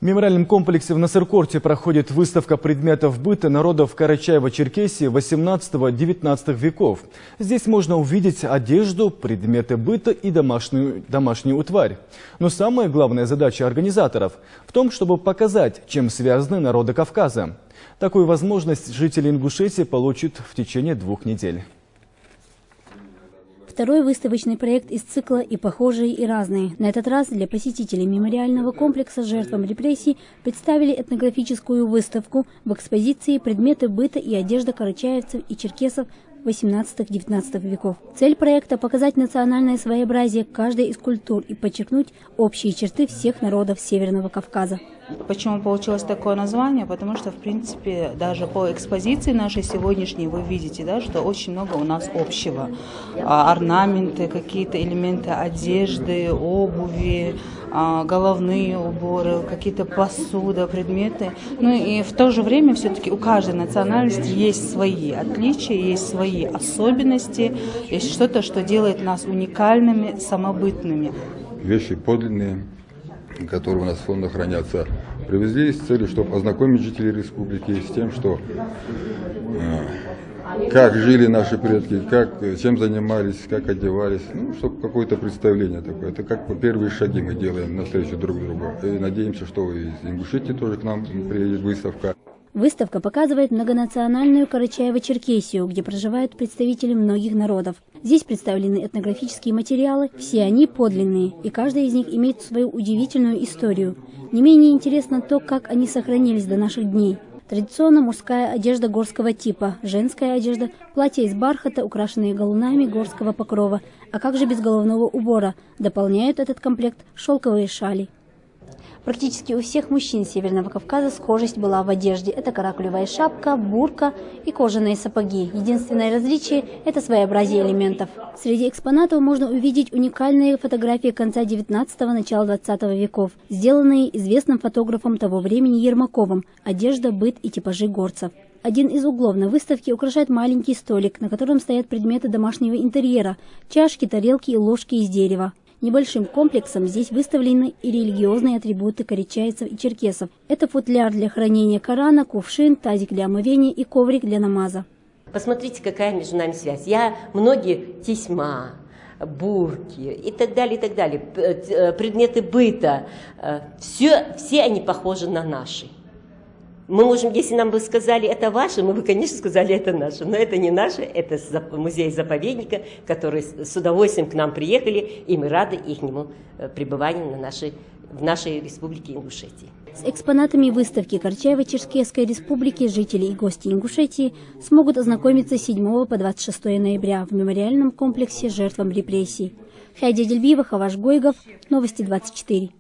В мемориальном комплексе в Насыркорте проходит выставка предметов быта народов Карачаево-Черкесии 18-19 веков. Здесь можно увидеть одежду, предметы быта и домашнюю утварь. Но самая главная задача организаторов в том, чтобы показать, чем связаны народы Кавказа. Такую возможность жители Ингушетии получат в течение 2 недель. Второй выставочный проект из цикла «И похожие, и разные». На этот раз для посетителей мемориального комплекса жертвам репрессий представили этнографическую выставку в экспозиции «Предметы быта и одежда карачаевцев и черкесов 18-19 веков». Цель проекта – показать национальное своеобразие каждой из культур и подчеркнуть общие черты всех народов Северного Кавказа. Почему получилось такое название? Потому что, в принципе, даже по экспозиции нашей сегодняшней вы видите, да, что очень много у нас общего. Орнаменты, какие-то элементы одежды, обуви, головные уборы, какие-то посуда, предметы. Ну и в то же время все-таки у каждой национальности есть свои отличия, есть свои особенности, есть что-то, что делает нас уникальными, самобытными. Вещи подлинные, которые у нас в фондах хранятся, привезли с целью, чтобы ознакомить жителей республики с тем, что как жили наши предки, чем занимались, как одевались, ну, чтобы какое-то представление такое. Это как первые шаги мы делаем навстречу друг другу. И надеемся, что из Ингушетии тоже к нам приедет выставка. Выставка показывает многонациональную Карачаево-Черкесию, где проживают представители многих народов. Здесь представлены этнографические материалы, все они подлинные, и каждый из них имеет свою удивительную историю. Не менее интересно то, как они сохранились до наших дней. Традиционно мужская одежда горского типа, женская одежда, платья из бархата, украшенные галунами горского покрова. А как же без головного убора? Дополняют этот комплект шелковые шали. Практически у всех мужчин Северного Кавказа схожесть была в одежде. Это каракулевая шапка, бурка и кожаные сапоги. Единственное различие – это своеобразие элементов. Среди экспонатов можно увидеть уникальные фотографии конца 19-го, начала 20 веков, сделанные известным фотографом того времени Ермаковым «Одежда, быт и типажи горцев». Один из углов на выставке украшает маленький столик, на котором стоят предметы домашнего интерьера – чашки, тарелки и ложки из дерева. Небольшим комплексом здесь выставлены и религиозные атрибуты карачаевцев и черкесов. Это футляр для хранения Корана, кувшин, тазик для омовения и коврик для намаза. Посмотрите, какая между нами связь. Многие тесьма, бурки и так далее, предметы быта, все они похожи на наши. Мы можем, если нам бы сказали, это ваше, мы бы, конечно, сказали, это наше. Но это не наше, это музей-заповедника, которые с удовольствием к нам приехали, и мы рады их пребыванию в нашей республике Ингушетии. С экспонатами выставки Карачаево-Черкесской республики жители и гости Ингушетии смогут ознакомиться с 7 по 26 ноября в мемориальном комплексе жертвам репрессий. Хайди Дельбиева, Хаваш Гойгов, Новости 24.